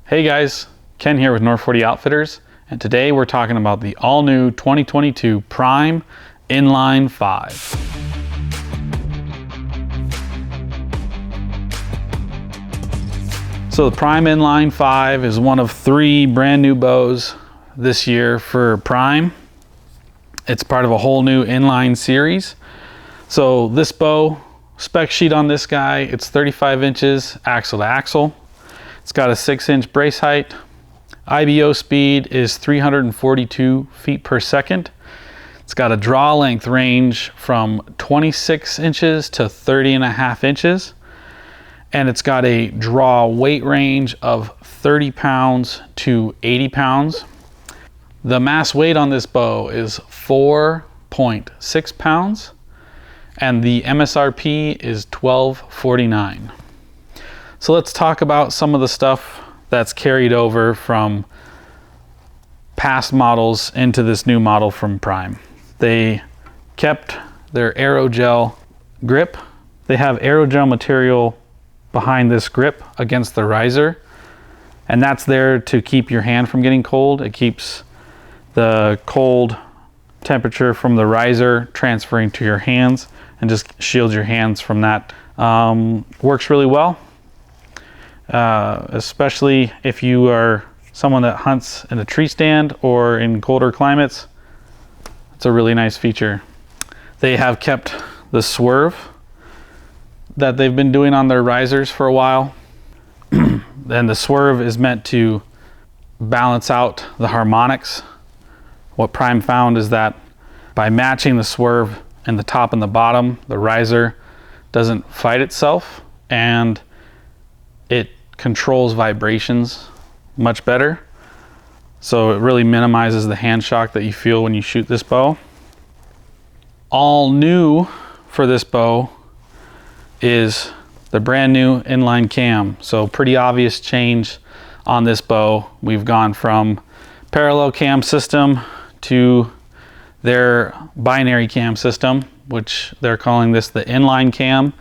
Hey guys, Ken here with North 40 Outfitters, and today we're talking about the all-new 2022 Prime Inline 5. So the Prime Inline 5 is one of 3 brand new bows this year for Prime. It's part of a whole new inline series. So this bow, spec sheet on this guy, it's 35 inches axle to axle. It's got a 6-inch brace height. IBO speed is 342 feet per second. It's got a draw length range from 26 inches to 30.5 inches. And it's got a draw weight range of 30 pounds to 80 pounds. The mass weight on this bow is 4.6 pounds. And the MSRP is $12.49. So let's talk about some of the stuff that's carried over from past models into this new model from Prime. They kept their aerogel grip. They have aerogel material behind this grip against the riser, and that's there to keep your hand from getting cold. It keeps the cold temperature from the riser transferring to your hands and just shields your hands from that. Works really well. Especially if you are someone that hunts in a tree stand or in colder climates. It's a really nice feature. They have kept the swerve that they've been doing on their risers for a while. And the swerve is meant to balance out the harmonics. What Prime found is that by matching the swerve in the top and the bottom, the riser doesn't fight itself, and it controls vibrations much better. So it really minimizes the hand shock that you feel when you shoot this bow. All new for this bow is the brand new Inline Cam. So pretty obvious change on this bow. We've gone from parallel cam system to their binary cam system, which they're calling this the Inline Cam.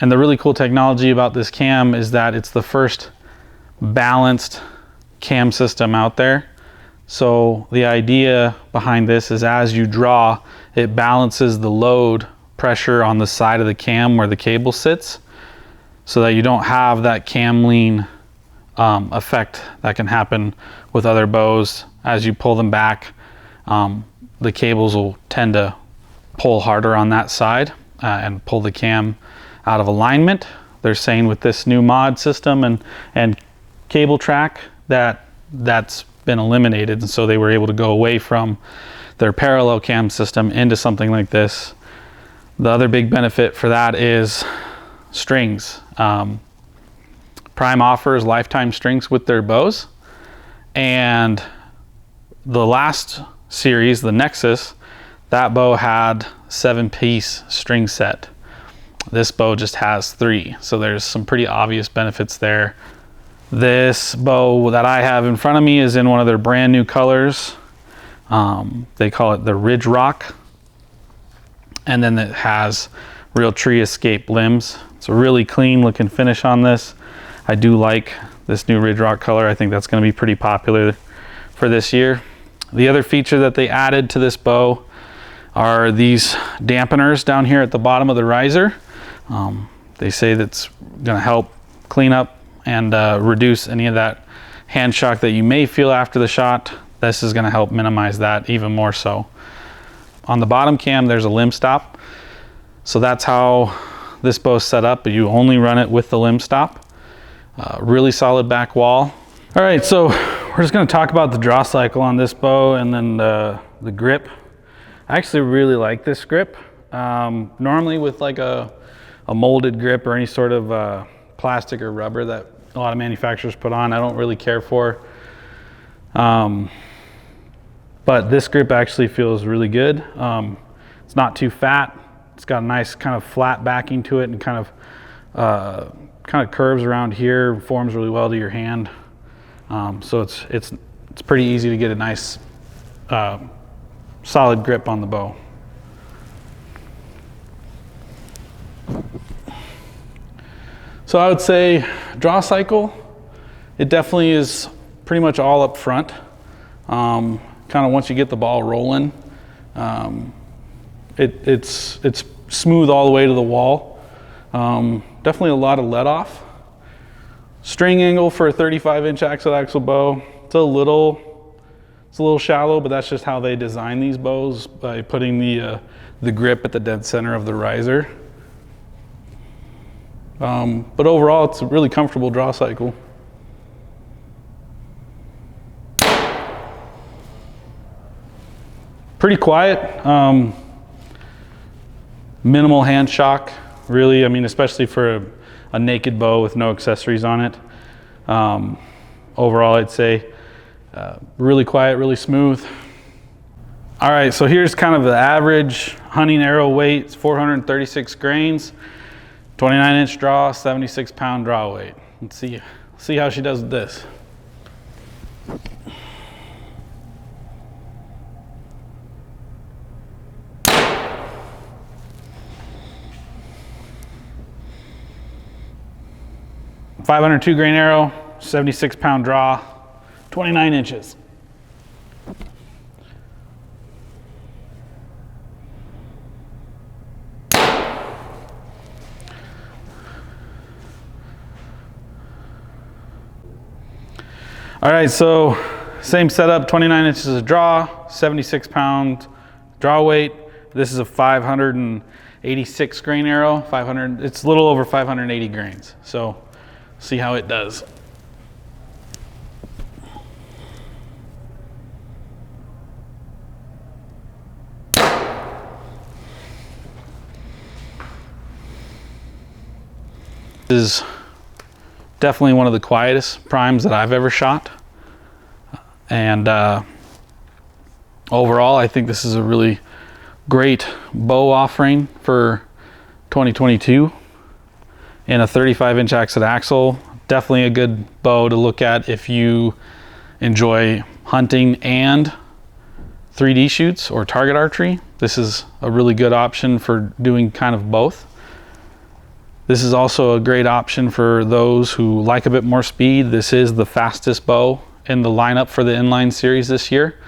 And the really cool technology about this cam is that it's the first balanced cam system out there. So the idea behind this is as you draw, it balances the load pressure on the side of the cam where the cable sits, so that you don't have that cam lean effect that can happen with other bows. As you pull them back, the cables will tend to pull harder on that side and pull the cam out of alignment. They're saying with this new mod system and cable track that's been eliminated, and so they were able to go away from their parallel cam system into something like this. The other big benefit for that is strings. Prime offers lifetime strings with their bows, and the last series, the Nexus, that bow had 7-piece string set. This bow just has 3, so there's some pretty obvious benefits there. This bow that I have in front of me is in one of their brand new colors. They call it the Ridge Rock, and then it has real tree escape limbs. It's a really clean looking finish on this. I do like this new Ridge Rock color. I think that's going to be pretty popular for this year. The other feature that they added to this bow are these dampeners down here at the bottom of the riser. They say that's going to help clean up and reduce any of that hand shock that you may feel after the shot. This is going to help minimize that even more so. On the bottom cam, there's a limb stop. So that's how this bow is set up, but you only run it with the limb stop. Really solid back wall. All right, so we're just going to talk about the draw cycle on this bow and then the grip. I actually really like this grip. Normally with like a molded grip or any sort of plastic or rubber that a lot of manufacturers put on, I don't really care for. But this grip actually feels really good. It's not too fat. It's got a nice kind of flat backing to it, and kind of curves around here, forms really well to your hand. So it's pretty easy to get a nice solid grip on the bow. So I would say draw cycle It definitely is pretty much all up front. Kind of once you get the ball rolling, it's smooth all the way to the wall. Definitely a lot of let off. String angle for a 35-inch axle bow. It's a little shallow, but that's just how they design these bows, by putting the grip at the dead center of the riser. But overall, it's a really comfortable draw cycle. Pretty quiet. Minimal hand shock, really. I mean, especially for a naked bow with no accessories on it. Overall, I'd say really quiet, really smooth. All right, so here's kind of the average hunting arrow weight. It's 436 grains, 29-inch draw, 76-pound draw weight. Let's see how she does with this. .502 grain arrow, 76-pound draw, 29 inches. All right, so same setup, 29 inches of draw, 76-pound draw weight. This is a 586 grain arrow, it's a little over 580 grains. So see how it does. This is definitely one of the quietest primes that I've ever shot. And overall, I think this is a really great bow offering for 2022. In a 35-inch axle. Definitely a good bow to look at if you enjoy hunting and 3D shoots or target archery. This is a really good option for doing kind of both. This is also a great option for those who like a bit more speed. This is the fastest bow in the lineup for the Inline series this year,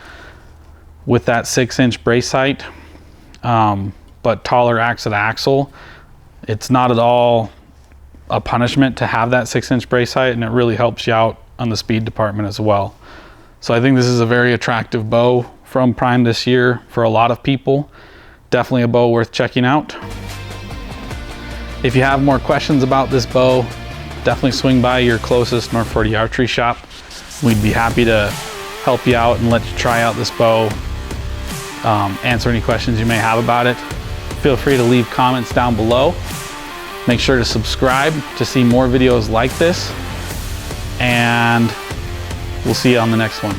with that 6-inch brace height, but taller axle. It's not at all a punishment to have that 6-inch brace height, and it really helps you out on the speed department as well. So I think this is a very attractive bow from Prime this year for a lot of people. Definitely a bow worth checking out. If you have more questions about this bow, definitely swing by your closest North 40 archery shop. We'd be happy to help you out and let you try out this bow, answer any questions you may have about it. Feel free to leave comments down below. Make sure to subscribe to see more videos like this, and we'll see you on the next one.